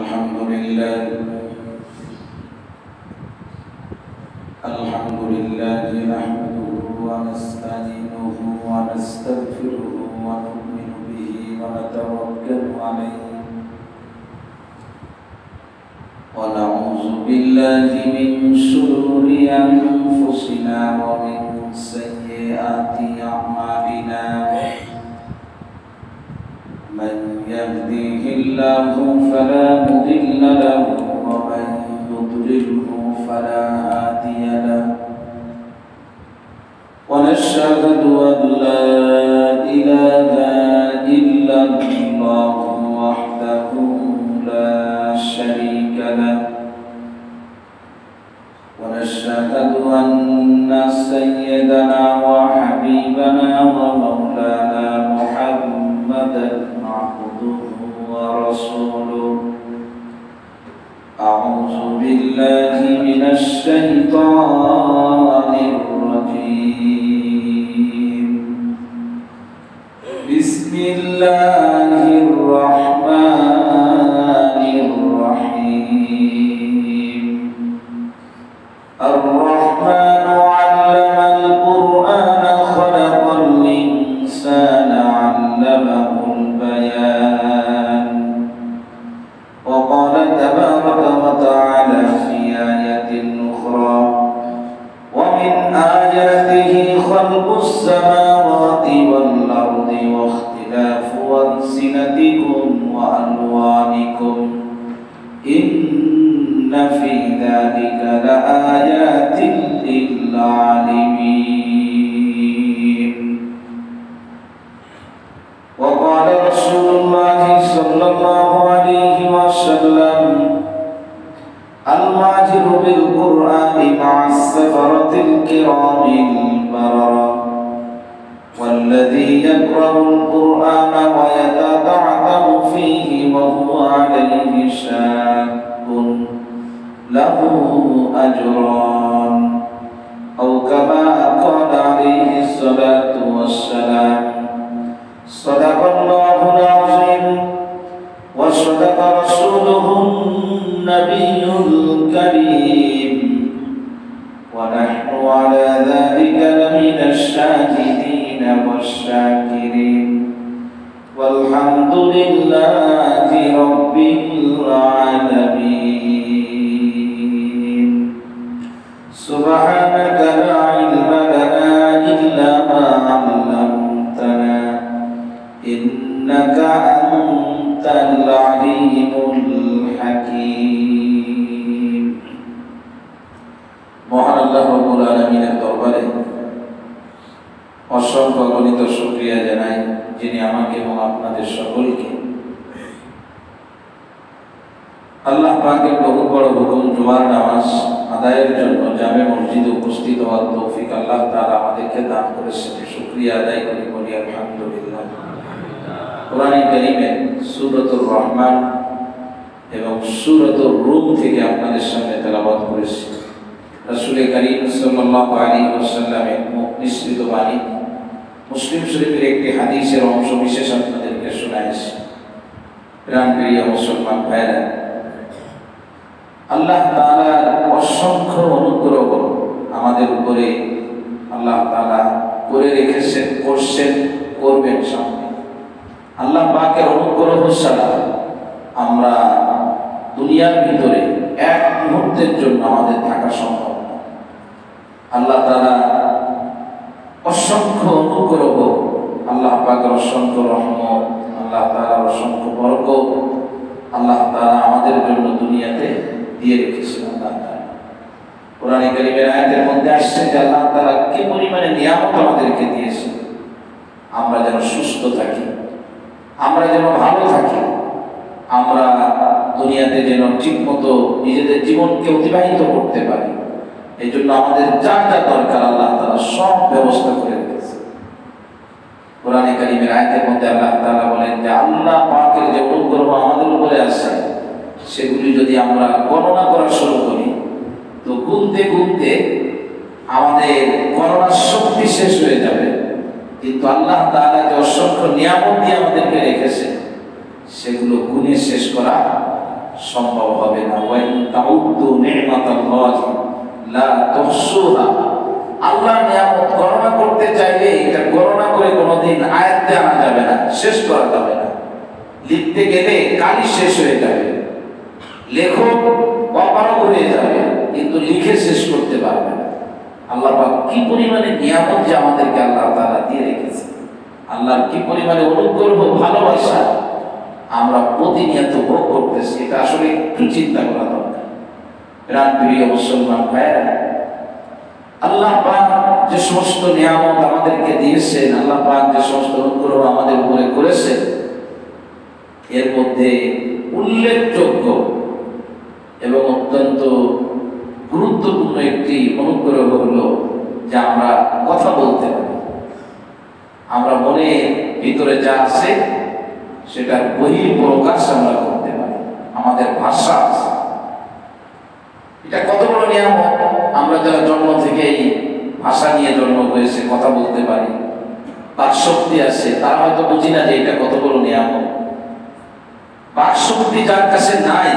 الحمد لله نحمده ونستعينه ونستغفره ونؤمن به ونتوكل عليه ونعوذ بالله من شرور أنفسنا ومن سيئات أعمالنا من يهديه الله فلا مضل له ومن يضلله فلا هادي له ونشهد أن لا إله إلا الله وحده لا شريك له ونشهد أن سيدنا وحبيبنا ومولانا محمدا عبده ورسوله أعوذ بالله من الشيطان الرجيم بسم الله الرحمن الرحيم الرحمن علم القرآن خلق الإنسان علمه البيان وقال تبارك وتعالى في آية أخرى ومن آياته خلق السماوات والأرض واختلاف ألسنتكم وألوانكم إن في ذلك لآيات للعالمين وقال رسول الله صلى الله عليه وسلم الماهر بالقرآن مع السفرة الكرام البررة والذي يقرأ القرآن ويتتعتم فيه وهو عليه شاق له أجران أو كما قال عليه الصلاة والسلام صدق الله العظيم وصدق رسوله النبي الكريم ونحن على ذلك لمن الشاهدين والشاكرين والحمد لله رب العالمين سبحانك لا علم لنا إلا ما علمتنا إنك أنت العليم الحكيم মহান আল্লাহ রাব্বুল আলামিনের দরবারে অসংখ্য অগণিত শুকরিয়া জানাই যিনি আমাকে এবং আপনাদের সকলকে আল্লাহ পাকের বহু বড় হুকুম জুমার নামাজ আদায়ের জন্য জামে মসজিদে উপস্থিত হওয়ার তৌফিক আল্লাহ তাআলা আমাদেরকে দান করেছেন। শুকরিয়া আদায় করি বলি আলহামদুলিল্লাহ। কোরআনে কারীমে সূরাতুর রহমান এবং সূরাতুর রূম থেকে আপনাদের সামনে তেলাওয়াত করেছি। রাসূল কারীম সাল্লাল্লাহু আলাইহি ওয়াসাল্লামের নিঃসৃত বাণী মুসলিম শরীফের একটি হাদিসের অংশ বিশেষ আপনাদেরকে শোনাইছি। প্রাণপ্রিয় মুসলমান ভাইরা, আল্লাহ তাআলার অসংখ্য অনুগ্রহ আমাদের উপরে আল্লাহ তাআলা করে রেখেছেন, করছেন, করবেন সামনে। আল্লাহ পাকের অনুগ্রহ ছাড়া আমরা দুনিয়ার ভিতরে এক মুহূর্তের জন্য আমাদের থাকা সম্ভব না। আল্লাহ তাআলা অসংখ্য অনুগ্রহ, আল্লাহ পাকের অসংখ্য রহমত, আল্লাহ তাআলার অসংখ্য বরকত আল্লাহ তাআলা আমাদের জন্য দুনিয়াতে দিয়ে রেখেছেন। আল্লাহ তাআলা কোরআনে কারীমের আয়াতের মধ্যে আসছে যে আল্লাহ তাআলা কি পরিমাণে নিয়ামত আমাদেরকে দিয়েছেন। আমরা যেন সুস্থ থাকি, আমরা যেন ভালো থাকি, আমরা দুনিয়াতে যেন ঠিকমতো নিজেদের জীবনকে অতিবাহিত করতে পারি। এই জন্য আমাদের যা যা দরকার আল্লাহ তাআলা সব ব্যবস্থা করে রেখেছে। কোরআনে কারীমের আয়াতের মধ্যে আল্লাহ তাআলা বলেন যে আল্লাহ পাকের যে অনুগ্রহ আমাদের উপরে আছে সেগুলি যদি আমরা গণনা করা শুরু করি তো গুনতে গুনতে আমাদের গণনার শক্তি শেষ হয়ে যাবে। কিন্তু আল্লাহ তাআলা যে অসংখ্য নিয়ামত দিয়ে আমাদেরকে রেখেছে সেগুলো গুণে শেষ করা সম্ভব হবে না। ওয়া ইন তাউদ্দু নি'মাতাল্লাহি লা তুহসুহা, আল্লাহর নিয়ামত গণনা করতে চাইলে এটা গণনা করে কোনোদিন আয়াতে আনা যাবে না, শেষ করা যাবে না। লিখতে গেলে কালি শেষ হয়ে যাবে, লেখক অপারগ হয়ে যাবে, কিন্তু লিখে শেষ করতে পারবে না। আল্লাহ পাক কি পরিমাণে নিয়ামত যে আমাদেরকে আল্লাহ তাআলা দিয়ে রেখেছে, আল্লাহর কি পরিমাণে অনুগ্রহ ভালোবাসা আমরা প্রতিনিয়ত ভোগ করতেছি, এটা আসলে একটু চিন্তা করা দরকার। প্রাণপ্রিয় মুসলমান ভাইয়েরা, আল্লাহ পাক যে সমস্ত নিয়ামত আমাদেরকে দিয়েছেন, আল্লাহ পাক যে সমস্ত অনুগ্রহ আমাদের উপরে করেছেন, এর মধ্যে উল্লেখযোগ্য এবং অত্যন্ত গুরুত্বপূর্ণ একটি অনুগ্রহ হলো যে আমরা কথা বলতে পারি। আমরা মনের ভিতরে যা আছে সেটার বহিঃপ্রকাশ আমরা করতে পারি, আমাদের ভাষা আছে। এটা কত বড় নিয়ামত! আমরা যারা জন্ম থেকেই ভাষা নিয়ে জন্ম হয়েছে, কথা বলতে পারি, বাকশক্তি আছে, তারা হয়তো বুঝি না যে এটা কত বড় নিয়ামত। বাকশক্তি যার কাছে নাই,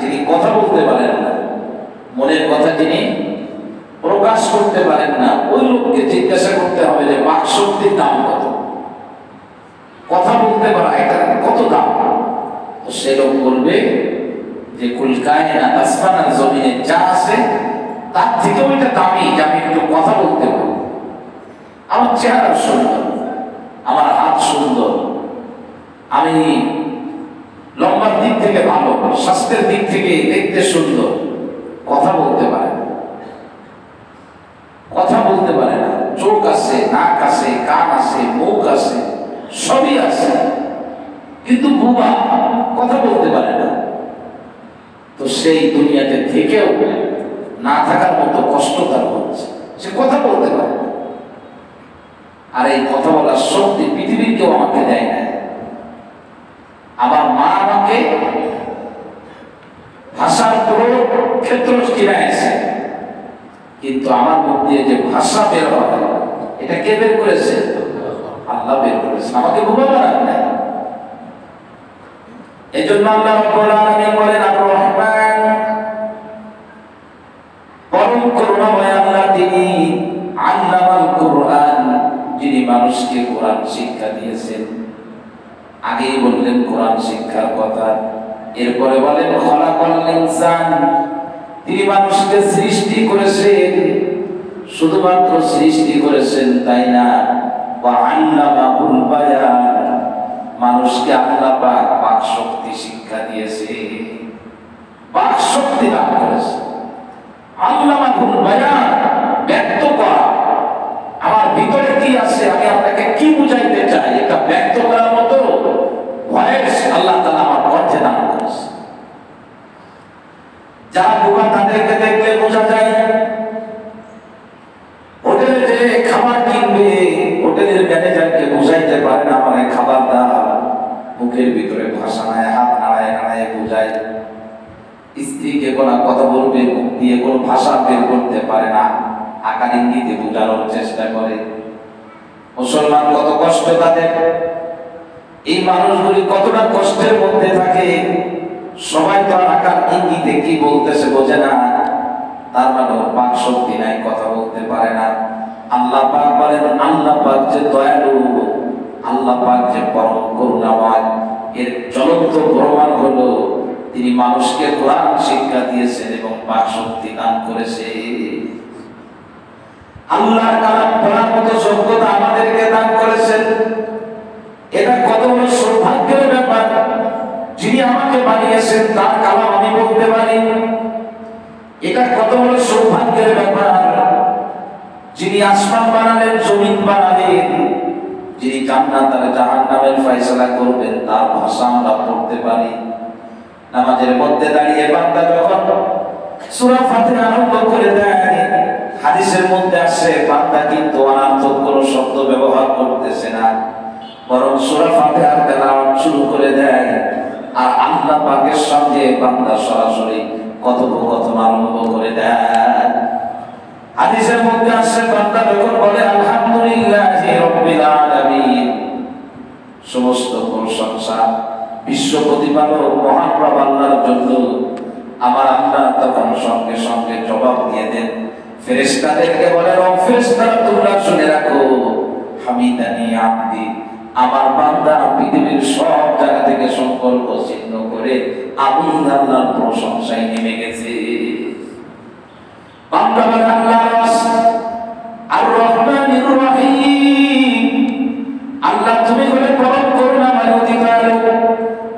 যিনি কথা বলতে পারেন না, মনের কথা যিনি প্রকাশ করতে পারেন না, ওই লোককে জিজ্ঞাসা করতে হবে যে বাকশক্তির দাম কত, কথা বলতে পারা এটা কত দাম। তো সে লোক বলবে যে কুল কায়নাত, আসমান আর জমিনে যা আছে তার থেকেও এটা দামি যে আমি একটু কথা বলতে পারি। আমার চেহারা সুন্দর, আমার হাত সুন্দর, আমি লম্বার দিক থেকে ভালো, স্বাস্থ্যের দিক থেকে দেখতে সুন্দর, কথা বলতে পারে না, কথা বলতে পারে না। চোখ আছে, নাক আছে, কান আছে, মুখ আছে, সবই আছে, কিন্তু বুবা, কথা বলতে পারে না। তো সেই দুনিয়াতে থেকেও না থাকার মতো কষ্ট তার হচ্ছে, সে কথা বলতে পারে না। আর এই কথা বলার শক্তি পৃথিবীর কেউ আমাকে দেয় না। আমার মা আমাকে ভাষার পুরো ক্ষেত্র কিনাইছে, কিন্তু আমার মুখ দিয়ে যে ভাষা বের হয় এটা কে বের করেছে? আল্লাহ বের করেছে, আমাকে বোবা বানান না। এই জন্য আল্লাহ রাব্বুল আলামিন বলেন, আর রহমান, পরম করুণাময় আল্লাহ তিনি আল্লামাল কুরআন, যিনি মানুষকে কোরআন শিক্ষা দিয়েছেন। আগেই বললেন কোরআন শিক্ষার কথা, এরপরে বলেন খলাকাল ইনসান, তিনি মানুষকে সৃষ্টি করেছেন। শুধুমাত্র সৃষ্টি করেছেন তাই না, ওয়া আল্লামাহুল বায়ান, মানুষকে আল্লাহ পাক বাকশক্তি শিক্ষা দিয়েছে, বাকশক্তি দান করেছে। আল্লামাহুল বায়ান, ব্যক্ত করা, আমার ভিতরে কি আছে, আমি আপনাকে কি বুঝাইতে চাই, এটা ব্যক্ত করার মতো ভয়েস আল্লাহ তাআলা আমার কণ্ঠে দান করেছে। যারা বোবা তাদেরকে দেখলে বোঝা যায়। হোটেলে যে খাবার কিনবে, হোটেলের ম্যানেজারকে বুঝাইতে পারে না আমার খাবার দাও, মুখের ভিতরে ভাষা নাই, হাত নাড়ায় নাড়ায় বোঝায়। স্ত্রীকে কোনো কথা বলবে, মুখ দিয়ে কোনো ভাষা বের করতে পারে না, আকার ইঙ্গিতে বোঝানোর চেষ্টা করে। মুসলমান কত কষ্ট তাদের, এই মানুষগুলি কতটা কষ্টের মধ্যে থাকে। সবাই তো আকার ইঙ্গিতে কি বলতেছে বোঝে না, তার মানে বাকশক্তি নাই, কথা বলতে পারে না। আল্লাহ পাক বলেন, আল্লাহ পাক যে দয়ালু, আল্লাহ পাক যে পরম করুণাময়, এর জ্বলন্ত প্রমাণ হলো তিনি মানুষকে কোরআন শিক্ষা দিয়েছেন এবং বাকশক্তি দান করেছে। আল্লাহ কালাম পড়ার মতো যোগ্যতা আমাদেরকে দান করেছেন। এটা কত বড় সৌভাগ্যের ব্যাপার, যিনি আমাকে বানিয়েছেন তার কালাম আমি বলতে পারি। এটা কত বড় সৌভাগ্যের ব্যাপার, যিনি আসমান বানালেন, জমিন বানালেন, যিনি জান্নাত আর জাহান্নামের ফয়সালা করবেন তার ভাষা আমরা পড়তে পারি। নামাজের মধ্যে দাঁড়িয়ে বান্দা যখন সূরা ফাতিহা আরম্ভ করে দেয়, হাদিসের মধ্যে আসে বান্দা কিন্তু অনার্থক কোনো শব্দ ব্যবহার করতেছে না, বরং সূরা ফাতিহার তেলাওয়াত শুরু করে দেয়। আর আল্লাহ পাকের সঙ্গে বান্দা সরাসরি কথোপকথন আরম্ভ করে দেয়। হাদিসের মধ্যে আসে বান্দা যখন বলে আলহামদুলিল্লাহি রাব্বিল আলামিন, সমস্ত প্রশংসা বিশ্ব প্রতিপালক মহান রব আল্লাহর জন্য, আমার আল্লাহ তখন সঙ্গে সঙ্গে জবাব দিয়ে দেন, ফেরেশতাদেরকে বলেন, ও ফেরেশতারা তোমরা শুনে রাখো, হামিদানি আব্দি, আমার বান্দা পৃথিবীর সব জায়গা থেকে সম্পর্ক ছিন্ন করে আমি আল্লাহর প্রশংসায় নেমে গেছে। বান্দা বলে আল্লাহ আর রহমানির রহিম, আল্লাহ তুমি হলে পরম করুণাময় অধিকারী।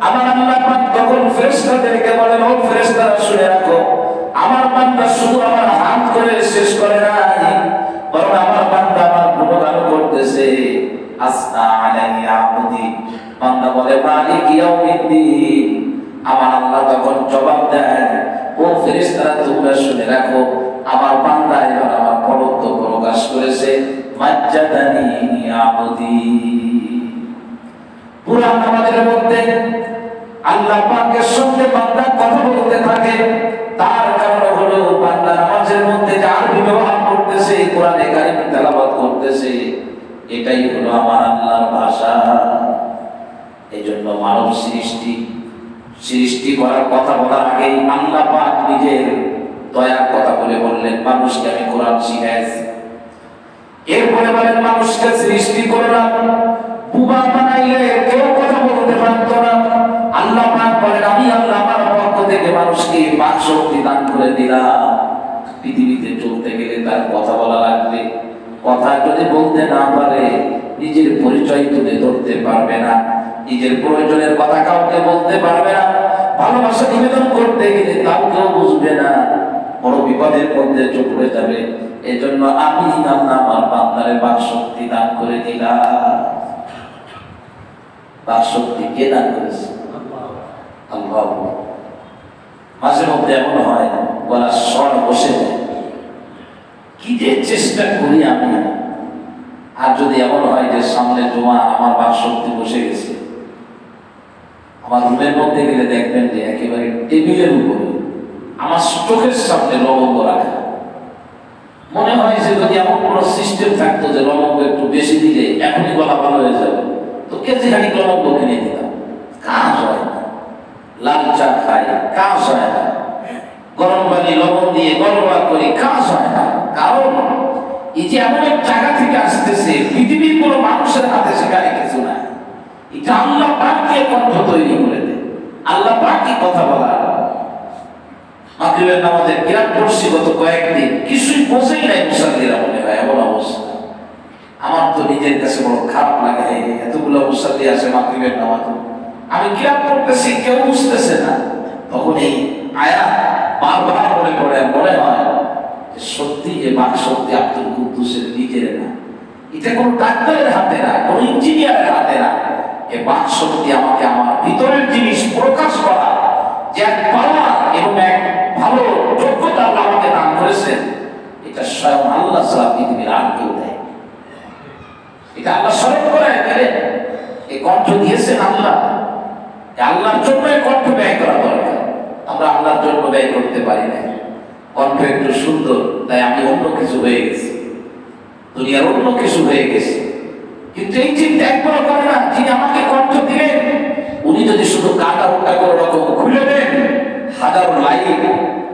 আমার আল্লাহ পাক তখন ফেরেশতাদেরকে বলেন, ও ফেরেশতারা শুনে রাখো, আমার বান্দা শুধু আমার হাত করে শেষ করে নাই, বরং আমার বান্দা আমার গুণগান করতেছে। আসনা আলাইয়া আবদি, বান্দা বলে মালিক ইয়াউমিদ্দিন। আমার আল্লাহ তখন জবাব দেন, ও ফেরেশতারা তোমরা শুনে রাখো, আমার বান্দা এবার আমার পরত্ব প্রকাশ করেছে, মাজ্জাদানি আবদি। পুরা নামাজের মধ্যে আল্লাহ পাকের সঙ্গে বান্দা কথা বলতে থাকে, তার কারণ হলো বান্দা নামাজের মধ্যে যে আরবি ব্যবহার করতেছে, কোরআনে কারিম তেলাওয়াত করতেছে, এটাই হলো আমার আল্লাহর ভাষা। এইজন্য মানব সৃষ্টি করার কথা বলার আগেই আল্লাহ পাক নিজের দয়ার কথা বলে বললেন, মানুষকে আমি কোরআন শিখাইছি। এরপরে বলেন, মানুষকে সৃষ্টি করলাম, বুবা বানাইলে কেউ কথা বলতে পারতো না। আল্লাহ পাক বলেন, আমি আল্লাহ আমার পক্ষ থেকে মানুষকে বাক শক্তি দান করে দিলাম। পৃথিবীতে চলতে গেলে তার কথা বলা লাগবে, কথা যদি বলতে না পারে নিজের পরিচয় তুলে ধরতে পারবে না, নিজের প্রয়োজনের কথা কাউকে বলতে পারবে না, ভালোবাসা নিবেদন করতে গেলে তাও কেউ বুঝবে না, বড় বিপদের মধ্যে চলে যাবে। এজন্য আমি আল্লাহ আমার বান্দারে বাক শক্তি দান করে দিলাম। বাক শক্তি কে দান করেছে? আল্লাহ। মাঝে মধ্যে এমন হয় গলার স্বর বসে যায়, কি যে চেষ্টা করি আমি। আর যদি এমন হয় যে সামনে জমা আমার বাক শক্তি বসে গেছে, আমার রুমের মধ্যে গেলে দেখবেন যে একেবারে টেবিলের উপরে আমার চোখের সামনে লবঙ্গ রাখা। মনে হয় যে যদি এমন কোনো সিস্টেম থাকতো যে লবঙ্গ একটু বেশি দিলে এখনই গলা ভালো হয়ে যাবে, তো কেজি খানিক লবঙ্গ কিনে দিতাম। কাজ হয় না। লাল চা খাই, কাজ হয় না। গরম পানি লবণ দিয়ে গরম করি, কাজ হয় না। কারণ এই যে এমন এক জায়গা থেকে আসতেছে, পৃথিবীর কোনো মানুষের হাতে সেখানে কিছু নাই। এটা আল্লাহ পাককে কণ্ঠ তৈরি করে দেয়, আল্লাহ পাকই কথা বলা। মাগরিবের নামাজে কিরাত পড়ছি গত কয়েকদিন, কিছুই বোঝেই নাই মুসাল্লিরা, মনে হয় এমন অবস্থা। আমার তো নিজের কাছে বড় খারাপ লাগে, এতগুলো মুসাল্লি আসে মাগরিবের নামাজে, আমি কিরাত পড়তেছি কেউ বুঝতেছে না। তখন এই আয়াত বারবার মনে পড়ে, মনে হয় সত্যি যে বাক শক্তি আব্দুল কুদ্দুসের নিজের না, এটা কোনো ডাক্তারের হাতে না, কোনো ইঞ্জিনিয়ারের হাতে না। এই বাক শক্তি আমাকে আমার ভিতরের জিনিস প্রকাশ করা যে এক পাওয়া এবং এক ভালো যোগ্যতা আল্লাহ আমাকে দান করেছেন, এটা স্বয়ং আল্লাহ ছাড়া পৃথিবীর আর কেউ দেয়। এটা আল্লাহ স্মরণ করে গেলেন, এই কণ্ঠ দিয়েছেন আল্লাহ। আল্লাহর জন্য এই কণ্ঠ ব্যয় করা দরকার। আমরা আল্লাহর জন্য ব্যয় করতে পারি না। কণ্ঠ একটু সুন্দর, তাই আমি অন্য কিছু হয়ে গেছি, দুনিয়ার অন্য কিছু হয়ে গেছি। কিন্তু এই চিন্তা একবারও করে না, যিনি আমাকে কণ্ঠ দিলেন উনি যদি শুধু কাটা উল্টা করে রকম খুলে দেন, হাজারো লাইট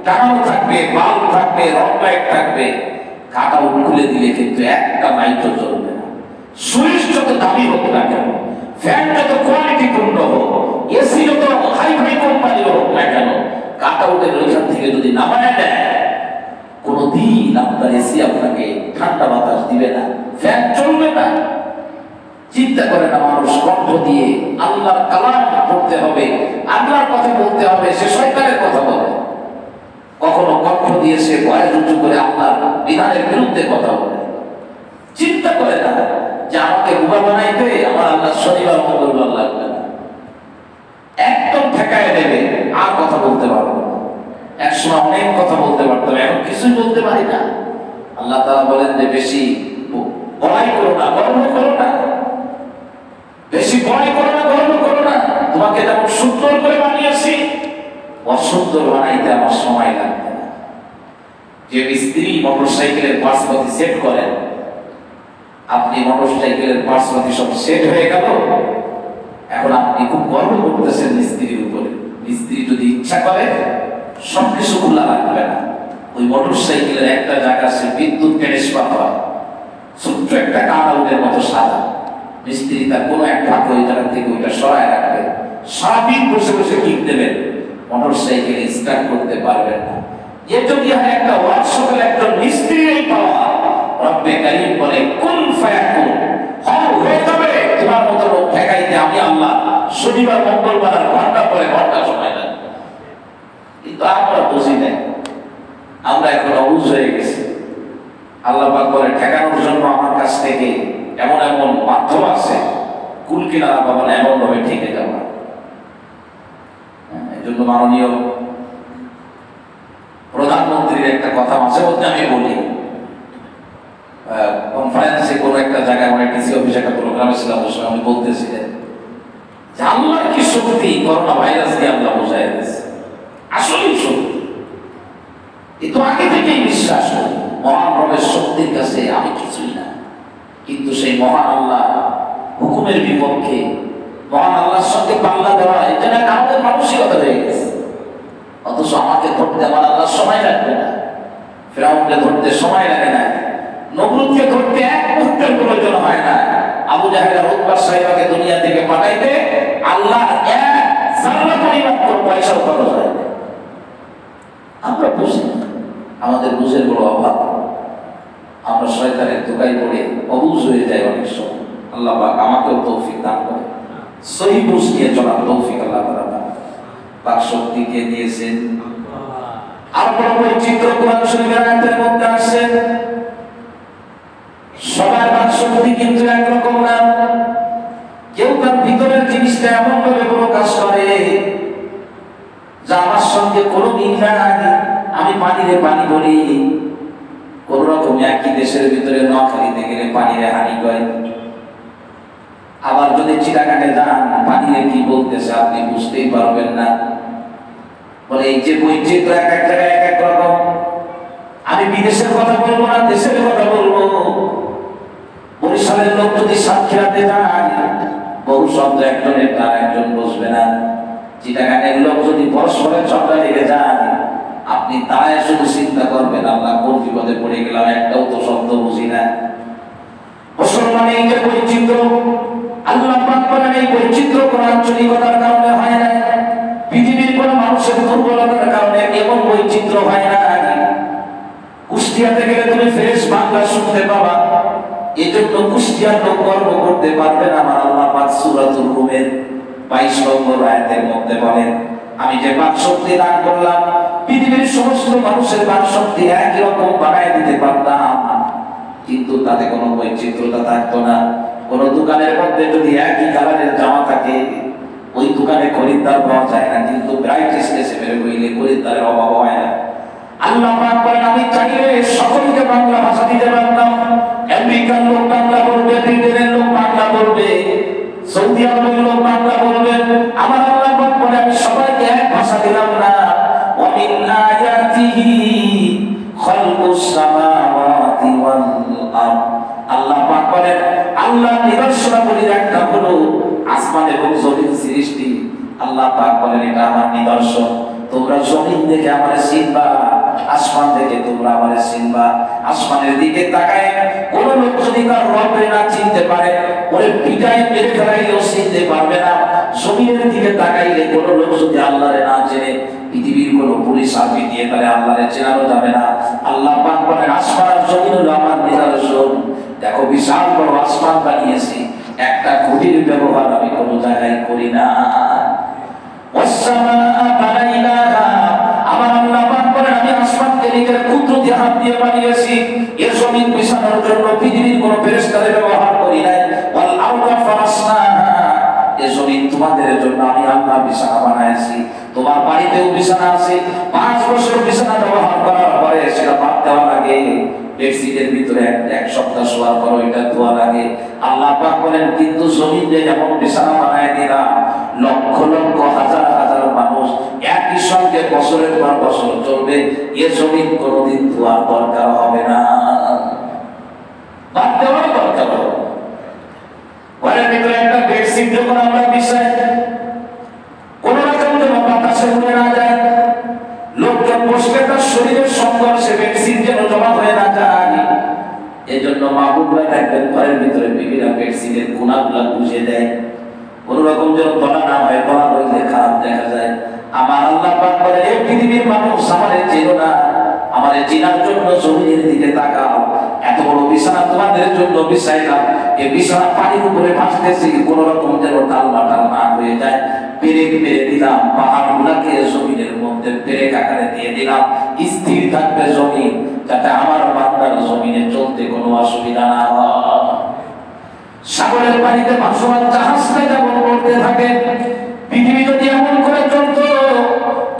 টানানো থাকবে, বাল্ব থাকবে, রক লাইট থাকবে, কাটা উল্ট খুলে দিলে কিন্তু একটা লাইটও জ্বলবে না। সুইচ যত দামি হোক না কেন, ফ্যান যত কোয়ালিটি পূর্ণ হোক, এসি যত হাই ফাই কোম্পানি হোক না কেন, কাটা উল্টে ওইখান থেকে যদি নামায় দেয়, কোনদিন আপনার এসি আপনাকে ঠান্ডা বাতাস দিবে না, ফ্যান চলবে না। চিন্তা করে না, মানুষ কণ্ঠ দিয়ে আল্লাহর কালাম পড়তে হবে, আল্লাহর কথা বলতে হবে, সে শয়তানের কথা বলে। কখনো কণ্ঠ দিয়ে সে ভয় রুজু করে আল্লাহর বিধানের বিরুদ্ধে কথা বলে। চিন্তা করে না যে আমাকে বুবা বানাইতে আমার আল্লাহ শনিবার মঙ্গলবার লাগবে না, একদম ঠেকায় দেবে, আর কথা বলতে পারবো না। একসময় অনেক কথা বলতে পারতাম, এখন কিছুই বলতে পারি না। আল্লাহ তাআলা বলেন যে বেশি বড়াই করো না, গর্ব করো না, বেশি বড়াই করো না, গর্ব করো না। তোমাকে যেমন সুন্দর করে বানিয়েছি, অসুন্দর বানাইতে আমার সময় লাগবে না। যে মিস্ত্রি মোটরসাইকেলের পার্টসপাতি সেট করেন, আপনি মোটরসাইকেলের পার্টসপাতি সব সেট হয়ে গেল, এখন আপনি খুব গর্ব করতেছেন মিস্ত্রির উপরে। মিস্ত্রি যদি ইচ্ছা করে সবকিছু খোলা রাখবে না। ওই মোটর সাইকেলের একটা জায়গা আছে বিদ্যুৎ ট্রান্সফার হয়, ছোট্ট একটা কাঁড়াউলের মতো সাদা, মিস্ত্রি তার কোনো এক ফাঁকে ওই জায়গা থেকে ওইটা সরায় রাখবে, সারাদিন বসে বসে কিক দেবেন, মোটর সাইকেল স্টার্ট করতে পারবেন না। এ যদি একটা ওয়ার্কশপের একজন মিস্ত্রিই পাওয়া, রব্বে কারীম বলে কুন ফায়াকুন, হয়ে যাবে। তোমার মতো লোক ঠেকাইতে আমি আল্লাহ শনিবার মঙ্গলবার আর ঘন্টা পরে ঘন্টা সময় লাগবে। কিন্তু আমরা বুঝি নাই, আমরা এখন অবুঝ হয়ে গেছি। আল্লাহ পাক বলে ঠেকানোর জন্য আমার কাছ থেকে এমন এমন মাধ্যম আছে, কুল কিনারা পাবো না এমন ভাবে ঠেকে যাওয়া। এই জন্য মাননীয় প্রধানমন্ত্রীর একটা কথা মাঝে মধ্যে আমি বলি, কনফারেন্সে কোনো একটা জায়গায় আমার ডিসি অফিসে একটা প্রোগ্রামে ছিলাম, ওই সময় আমি বলতেছিলেন যে আল্লাহর কি শক্তি করোনা ভাইরাস দিয়ে আল্লাহ বোঝাই দিয়েছে। আসলেই শক্তি, কিন্তু আগে থেকেই বিশ্বাস করি মহান রবের শক্তির কাছে আমি কিছুই না। কিন্তু সেই মহান আল্লাহ হুকুমের বিপক্ষে, মহান আল্লাহর সঙ্গে পাল্লা দেওয়া, এটা আমাদের মানসিকতা হয়ে গেছে। অথচ আমাকে ধরতে আমার আল্লাহ সময় লাগবে না, ফিরআউনকে ধরতে সময় লাগে না, নমরুদকে ধরতে এক মুহূর্তের প্রয়োজন হয় না, আবু জাহেল আর উতবা সাহেবকে দুনিয়া থেকে পাঠাইতে আল্লাহ এক জাররা পরিমাণ কোনো পয়সাও খরচ হয় না। আমরা বুঝি না, আমাদের বুঝের বড় অভাব। আমরা শয়তানের ধোঁকায় পড়ে অবুঝ হয়ে যাই অনেক সময়। আল্লাহ পাক আমাকেও তৌফিক দান করে, সহি বুঝ নিয়ে চলার তৌফিক আল্লাহ তাআলা দান। বাক শক্তি কে দিয়েছেন? আর বড় বৈচিত্র্য কোরআন শরীফের আয়াতের মধ্যে আসছে। সবার বাক শক্তি কিন্তু একরকম না। কেউ তার ভিতরের জিনিসটা এমন ভাবে প্রকাশ করে যা আমার সঙ্গে কোনো মিল নাই। আমি পানিরে পানি বলি, কোন রকম একই দেশের ভিতরে নোয়াখালীতে গেলে পানিরে হানি কয়, আবার যদি চিটাগাঙে যান পানিরে কি বলতেছে আপনি বুঝতেই পারবেন না। বলে এই যে বৈচিত্র্য এক এক জায়গায় এক এক রকম। আমি বিদেশের কথা বলবো না, দেশের কথা বলবো। বরিশালের লোক যদি সাতক্ষীরাতে যান, বহু শব্দ একজনের তার একজন বুঝবে না। চিটাগাঙের লোক যদি পরস্পরের ঝগড়া লেগে যান, আপনি তাই শুধু চিন্তা করবেন আল্লাহ কোন বিপদে পড়ে গেলাম, একটাও তো শব্দ বুঝি না। মুসলমান এই যে বৈচিত্র্য, আল্লাহ পাক বলেন এই বৈচিত্র্য কোন আঞ্চলিকতার কারণে হয় না, পৃথিবীর কোন মানুষের দুর্বলতার কারণে এমন বৈচিত্র্য হয় না। কুষ্টিয়াতে গেলে তুমি ফ্রেশ বাংলা শুনতে পাবা, এই জন্য কুষ্টিয়ার লোক গর্ব করতে পারবে না। আমার আল্লাহ পাক সূরাতুর রুমের 22 নম্বর আয়াতের মধ্যে বলেন, আমি যে বাক শক্তি দান করলাম পৃথিবীর সমস্ত মানুষের বাক শক্তি একই রকম বানায় দিতে পারতাম, কিন্তু তাতে কোনো বৈচিত্র্যতা থাকতো না। কোন দোকানের মধ্যে যদি একই কালারের জামা থাকে, ওই দোকানে খরিদ্দার পাওয়া যায় না, কিন্তু ব্রাইট স্টেজে বের হইলে খরিদ্দারের অভাব হয় না। আল্লাহ পাক বলেন আমি চাইলে সকলকে বাংলা ভাষা দিতে পারতাম। আমেরিকার লোক বাংলা বলবে, ব্রিটেনের লোক বাংলা বলবে, সৌদি আরবের লোক বাংলা বলবে। আমার আল্লাহ পাক বলে আমি সবাইকে এক ভাষা দিলাম না। ওয়া মিন আয়াতিহি খালকুস সামাওয়াতি ওয়াল আরদ। আল্লাহ পাক বলেন আল্লাহ নিদর্শনাবলীর একটা হলো আসমান এবং জমিন সৃষ্টি। আল্লাহ পাক বলেন এটা আমার নিদর্শন, তোমরা জমিন দেখে আমারে চিনবা, আসমান দেখে তোমরা আমারে চিনবা। আসমানের দিকে তাকায় কোন লোক যদি তার রবকে না চিনতে পারে, ওরে পিটায় মেরে ফেলাইলেও চিনতে পারবে না। জমিনের দিকে তাকাইলে কোন লোক যদি আল্লাহরে না চেনে, পৃথিবীর কোন পুলিশ আর্মি দিয়ে তাহলে আল্লাহরে চেনানো যাবে না। আল্লাহ পাক বলেন আসমান আর জমিন হলো আমার নিদর্শন। দেখো বিশাল বড় আসমান বানিয়েছি, একটা খুঁটির ব্যবহার আমি কোন জায়গায় করি না। আমার আল্লাহ পাক বলেন আমি আসমানকে নিজের কুদরতি হাত দিয়ে বানিয়েছি, এর জমিন বিছানোর জন্য পৃথিবীর কোন ফেরেশতাদের ব্যবহার করি নাই। ওয়াল আরদা ফারাসনাহা, এই জমিন তোমাদের জন্য আমি আল্লাহ বিছানা বানাইছি। তোমার বাড়িতেও বিছানা আছে, 5 বছর বিছানা ব্যবহার করার পরে সেটা বাদ দেওয়া লাগে। বেডশিটের ভিতরে এক সপ্তাহ শোয়ার পর ওইটা ধোয়া লাগে। আল্লাহ পাক বলেন কিন্তু জমিন যে যেমন বিছানা বানায় দিলাম, লক্ষ লক্ষ হাজার হাজার মানুষ একই সঙ্গে বছরের পর বছর চলবে, এ জমিন কোনোদিন ধোয়ার দরকার হবে না, বাদ দেওয়ার দরকার হবে না। ঘরের ভিতরে একটা বেডশিট যখন আমরা বিছাই, কোন রকম যেন বাতাসে উড়ে না যায়, লোক বসলে তার শরীরের সংঘর্ষে ভ্যাকসিন যেন জমা হয়ে না যায়, এজন্য মাহবুবরা দেখবেন ঘরের ভিতরে বিভিন্ন ভ্যাকসিনের গুণাগুলা বুঝে দেয়, কোন রকম যেন ধরা না হয়, ধরা হইলে খারাপ দেখা যায়। আমার আল্লাহ পাক বলে, এই পৃথিবীর মানুষ আমারে চেনো না, আমারে চেনার জন্য জমিনের দিকে তাকাও। এত বড় বিছানা তোমাদের জন্য বিছাইলাম, এই বিছানা পানির উপরে ভাসতেছে, কোন রকম যেন টালমাটাল না হয়ে যায়। পেরেক মেরে দিলাম, পাহাড় গুলাকে জমিনের মধ্যে পেরেক আকারে দিয়ে দিলাম, স্থির থাকবে জমিন, যাতে আমার বান্দার জমিনে চলতে কোনো অসুবিধা না হয়। সাগরের পানিতে ভাসমান জাহাজটা যেমন উড়তে থাকে, পৃথিবী যদি এমন করে চলতো,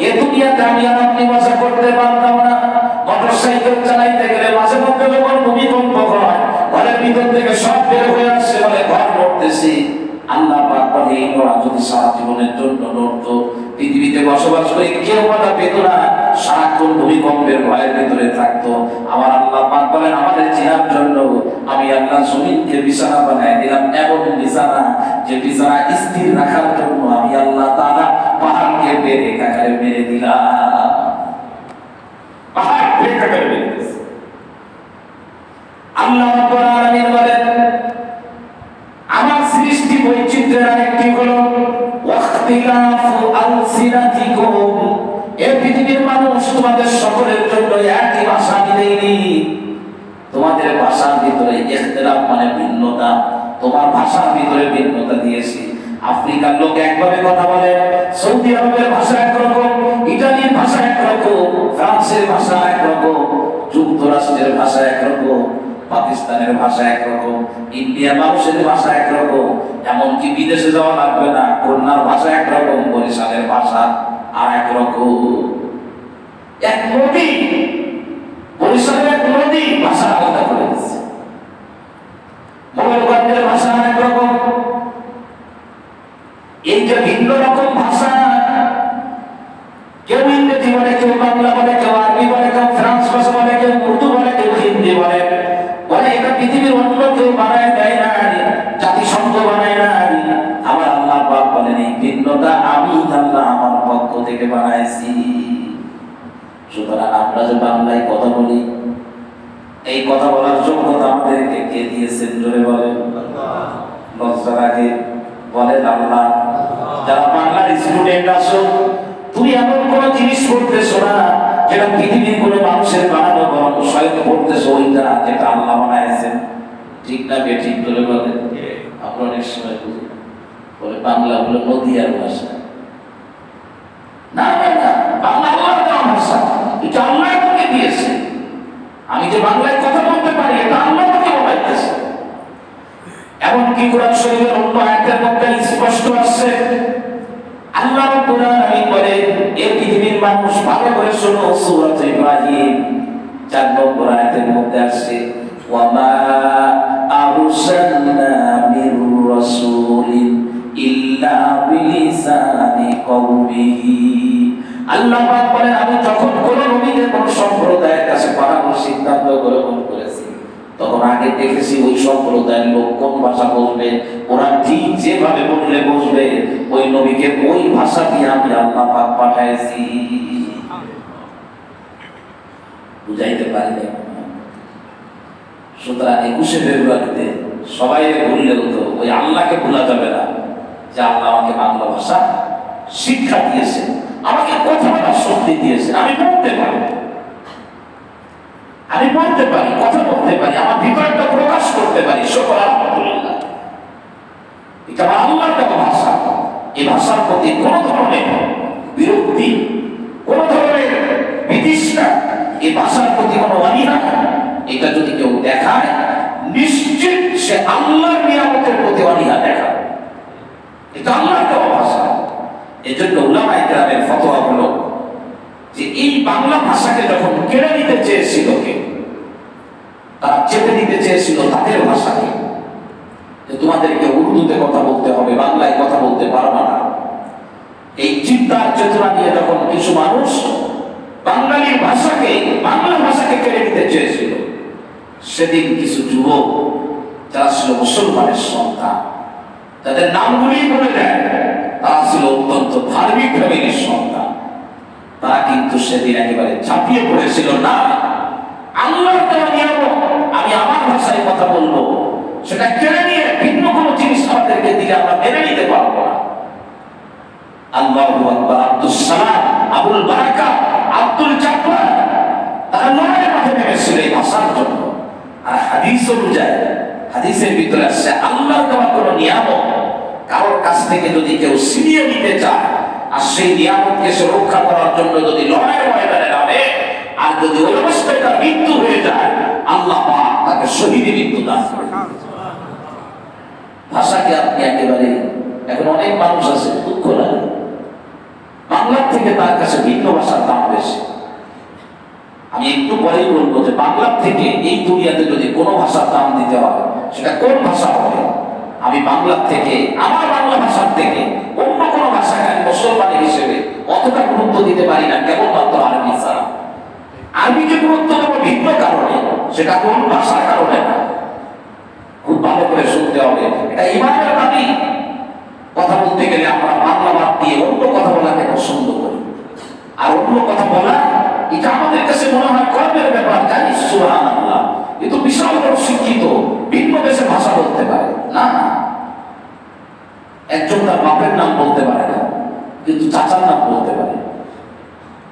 এ দুনিয়াতে আমি আর আপনি মজা করতে পারতাম না। মোটরসাইকেল চালাইতে গেলে মাঝে মধ্যে যখন ভূমিকম্প হয়, ঘরের ভিতর থেকে সব বের হয়ে আসছে, বলে ঘর নড়তেছি। আল্লাহ পাক বলে, এই নড়া যদি সারা জীবনের জন্য নড়তো, পৃথিবীতে বসবাস করে কেউ মাথা পেত না, সারাক্ষণ ভূমিকম্পের ভয়ের ভিতরে থাকতো। আমার আল্লাহ পাক বলেন, আমাদের চেনার জন্য আমি আল্লাহ জমিনকে বিছানা বানায় দিলাম, এমন বিছানা যে বিছানা স্থির রাখার জন্য আমি আল্লাহ তাআলা পাহাড়কে পেরেক আকারে মেরে দিলাম। পাহাড় পেরেক আকারে মেরে দিয়েছে। আল্লাহ রাব্বুল আলামিন বলেন, আমার সৃষ্টি বৈচিত্র্যের আরেকটি হলো ওয়াখতিলাফু আলসিনাতিকুম। এই পৃথিবীর মানুষ তোমাদের সকলের জন্য একই ভাষা আমি দেইনি, তোমাদের ভাষার ভিতরে ইখতিলাফ মানে ভিন্নতা, তোমার ভাষার ভিতরে ভিন্নতা দিয়েছি। আফ্রিকার লোক একভাবে কথা বলে, সৌদি আরবের ভাষা একরকম, ইটালির ভাষা একরকম, ফ্রান্সের ভাষা একরকম, যুক্তরাষ্ট্রের ভাষা একরকম, পাকিস্তানের ভাষা একরকম, ইন্ডিয়ার মানুষের ভাষা একরকম, এমনকি বিদেশে যাওয়া লাগবে না, খুলনার ভাষা একরকম, বরিশালের ভাষা আর একরকম। এক নদী, বরিশালের এক নদী ভাষা আলাদা করে দিচ্ছে, মোগলগঞ্জের ভাষা একরকম। এই যে ভিন্ন রকম ভাষা, কেউ ইংরেজি বলে, কেউ বাংলা বলে, কেউ আরবি বলে, কেউ ফ্রান্স ভাষা বলে, কেউ উর্দু বলে, কেউ হিন্দি বলে, এটা পৃথিবীর অন্য কেউ বানায় দেয় না, জাতিসংঘ বানায় না। আমার আল্লাহ পাক বলেন, এই ভিন্নতা আমি আল্লাহ আমার পক্ষ থেকে বানাইছি। সুতরাং আমরা যে বাংলায় কথা বলি, এই কথা বলার যোগ্যতা আমাদেরকে কে দিয়েছেন? জোরে বলেন। লজ্জা লাগে, বলেন আল্লাহ। যারা বাংলার স্টুডেন্ট আছো, তুমি এমন কোন জিনিস করতেছো না যেটা পৃথিবীর কোনো মানুষের বানানো, বরং স্বয়ং করতেছো ওইটা যেটা আল্লাহ বানাইছেন। ঠিক না বেঠিক? বলে বলেন। আমরা অনেক সময় বুঝি বলে বাংলা হলো নদীয়ার ভাষা। না না না, বাংলা আল্লাহর দেওয়া ভাষা, এটা আল্লাহ আমাকে দিয়েছে। আমি যে বাংলায় কথা বলতে পারি, এটা আল্লাহ আমাকে বলাইতেছে। এমনকি কোরআন শরীফের অন্য আয়াতের মধ্যে স্পষ্ট আছে, আল্লাহ রাব্বুল আলামিন বলে, এই পৃথিবীর মানুষ ভালো করে শোনো, সূরা ইব্রাহিম 4 নম্বর আয়াতের মধ্যে আছে, ওয়া মা আরসালনা মির রাসূলিন ইল্লা বিলিসানি কওমিহি। আল্লাহ পাক বলেন, আমি যখন কোন নবীকে কোন সম্প্রদায়ের কাছে পাঠানোর সিদ্ধান্ত গ্রহণ করেছি, তখন আগে দেখেছি ওই সম্প্রদায়ের লোক কোন ভাষা বলবে, ওরা ঠিক যেভাবে বললে বুঝবে, ওই নবীকে ওই ভাষা দিয়ে আমি আল্লাহ পাক পাঠাইছি। বুঝাইতে পারি না। সুতরাং 21শে ফেব্রুয়ারিতে সবাই ভুললেও তো ওই আল্লাহকে ভোলা যাবে না, যে আল্লাহ আমাকে বাংলা ভাষা শিক্ষা দিয়েছে, আমাকে কথা বলার শক্তি দিয়েছে। আমি বলতে পারি, আমি বলতে পারি, কথা বলতে পারি, আমার ভিতরটা প্রকাশ করতে পারি। সকল আলহামদুলিল্লাহ, এটা আমার আল্লাহর দেওয়া ভাষা। এই ভাষার প্রতি কোন ধরনের বিরক্তি, কোন ধরনের বিতৃষ্ণা, এই ভাষার প্রতি কোনো অনীহা, এটা যদি কেউ দেখায়, নিশ্চিত সে আল্লাহর নিয়ামতের প্রতি অনীহা দেখায়। এটা আল্লাহর দেওয়া ভাষা। এজন্য উলামায়ে কেরামের ফতোয়া হলো যে এই বাংলা ভাষাকে যখন কেড়ে নিতে চেয়েছিল কেউ, তারা চেপে নিতে চেয়েছিল তাদের ভাষাকে, যে তোমাদেরকে উর্দুতে কথা বলতে হবে, বাংলায় কথা বলতে পারবে না। এই চিন্তার চেতনা নিয়ে যখন কিছু মানুষ বাঙালি ভাষাকে, বাংলা ভাষাকে কেড়ে নিতে চেয়েছিল, সেদিন কিছু যুবক যারা ছিল মুসলমানের সন্তান, তাদের নামগুলি বলে দেয়, তারা ছিল অত্যন্ত ধার্মিক ফ্যামিলির সন্তান। তারা কিন্তু সেদিন একেবারে ঝাঁপিয়ে পড়েছিল, না আল্লাহর দেওয়া নিয়ামত আমি আমার ভাষায় কথা বলবো, সেটা কেড়ে নিয়ে ভিন্ন কোনো জিনিস আমাদেরকে দিলে আমরা মেনে নিতে পারবো না। আল্লাহু আকবার। আব্দুস সালাম, আবুল বারাকা, আব্দুল জাব্বার তারা লড়াইয়ের মাঠে নেমেছিল এই ভাষার জন্য। আর হাদিস অনুযায়ী, হাদিসের ভিতরে আসছে আল্লাহর দেওয়া কোনো নিয়ামত কারোর কাছ থেকে যদি কেউ ছিনিয়ে নিতে চায় আর সেই নিয়ামতকে সে রক্ষা করার জন্য যদি লড়াইয়ের ময়দানে নামে আর যদি ওই অবস্থায় তার মৃত্যু হয়ে যায়, আল্লাহ পাক তাকে শহীদ মৃত্যু দান করেন। ভাষাকে আপনি একেবারে, এখন অনেক মানুষ আছে দুঃখ লাগে বাংলার থেকে তার কাছে ভিন্ন ভাষার দাম বেশি। আমি একটু পরেই বলবো যে বাংলার থেকে এই দুনিয়াতে যদি কোনো ভাষার দাম দিতে হয় সেটা কোন ভাষা হবে? আমি বাংলার থেকে, আমার বাংলা ভাষার থেকে অন্য কোনো ভাষাকে আমি মুসলমানের হিসেবে অতটা গুরুত্ব দিতে পারি না, কেবলমাত্র আরবি ছাড়া। আরবিকে গুরুত্ব দেবো ভিন্ন কারণে, সেটা কোন ভাষার কারণে না। খুব ভালো করে শুনতে হবে, এটা ইমানের দাবি। কথা বলতে গেলে আমরা বাংলা বাদ দিয়ে অন্য কথা বলাকে পছন্দ করি, আর অন্য কথা বলা এটা আমাদের কাছে মনে হয় গর্বের ব্যাপার। জানি সুবহানাল্লাহ, কিন্তু বিশাল বড় শিক্ষিত ভিন্ন দেশের ভাষা বলতে পারে না। একজন তার বাপের নাম বলতে পারে না, কিন্তু চাচার নাম বলতে পারে।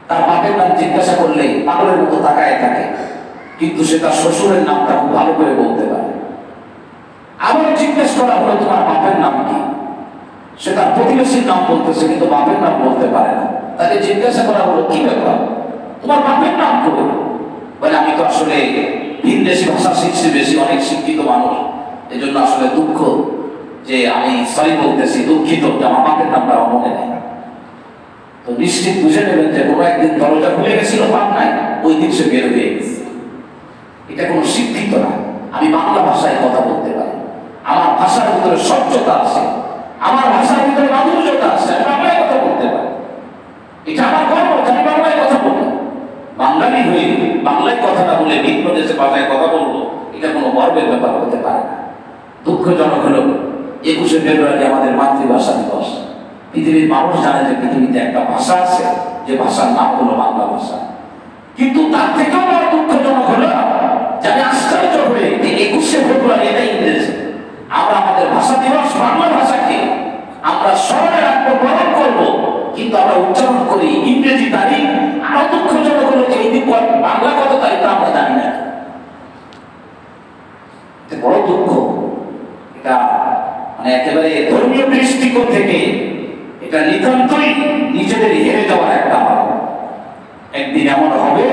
তার বাপের নাম জিজ্ঞাসা করলে পাগলের মতো তাকায় থাকে, কিন্তু সে তার শ্বশুরের নামটা খুব ভালো করে বলতে পারে। আবার জিজ্ঞেস করা হলো তোমার বাপের নাম কি, সে তার প্রতিবেশীর নাম বলতেছে কিন্তু বাপের নাম বলতে পারে না। তাকে জিজ্ঞাসা করা হলো কি ব্যাপার, তোমার বাপের নাম কই? বলে আমি তো আসলে ভিনদেশি ভাষা শিখছি বেশি, অনেক শিক্ষিত মানুষ, এই জন্য আসলে দুঃখ যে আমি সরি বলতেছি, দুঃখিত যে আমার বাপের নামটা আমার মনে নেই। তো নিশ্চিত বুঝে নেবেন যে কোনো একদিন দরজা খুলে গেছিল বাপ নাই, ওই দিন সে বের হয়ে গেছে। এটা কোনো শিক্ষিত না। আমি বাংলা ভাষায় কথা বলতে পারি, আমার ভাষার ভিতরে স্বচ্ছতা আছে, আমার ভাষার ভিতরে মাধুর্যতা আছে, আমি বাংলায় কথা বলতে পারি। এটা আমার গর্ব, আমি বাংলায় কথা বলি। বাঙালি হয়ে বাংলায় কথাটা বলে ভিন্ন দেশে ভাষায় কথা বলবো, এটা কোনো গর্বের ব্যাপার হতে পারে না। দুঃখজনক হলো 21শে ফেব্রুয়ারি আমাদের মাতৃভাষা দিবস। পৃথিবীর মানুষ জানে যে পৃথিবীতে একটা ভাষা আছে, যে ভাষার নাম হলো বাংলা ভাষা। কিন্তু তার থেকেও বড় দুঃখজনক হলো যে আমি আশ্চর্য হয়ে 21শে ফেব্রুয়ারি এটা ইংরেজি, আমরা আমাদের ভাষা দিবস বাংলা ভাষাকে আমরা স্মরণে রাখবো, গ্রহণ করবো, কিন্তু আমরা উচ্চারণ করি ইংরেজি তারিখ। আরো দুঃখজনক হলো যে এই দিন বাংলা কত তারিখ আমরা জানি না। বড় দুঃখ। এটা মানে একেবারে ধর্মীয় দৃষ্টিকোণ থেকে এটা নিতান্তই নিজেদের হেরে যাওয়ার একটা ভাব। একদিন এমন হবে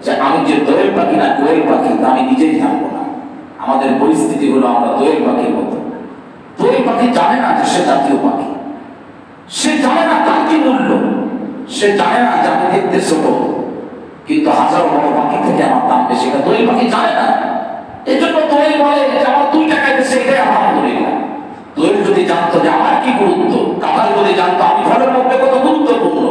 যে আমি যে দোয়েল পাখি না কোয়েল পাখি তা আমি নিজেই জানবো না। আমাদের পরিস্থিতি হলো আমরা দোয়েল পাখির মতো। দোয়েল পাখি জানে না যে সে জাতীয় পাখি, সে জানে না তার কি মূল্য, সে জানে না যে আমি দেখতে ছোট কিন্তু হাজারো বড় পাখি থেকে আমার দাম বেশি। এটা দোয়েল পাখি জানে না। এই জন্য দোয়েল বলে যে আমার 2 টাকা দিচ্ছে, এটাই আলহামদুলিল্লাহ। দোয়েল যদি জানতো যে আমার কি গুরুত্ব, কাঁঠাল যদি জানতো আমি ঘরের মধ্যে কত গুরুত্বপূর্ণ,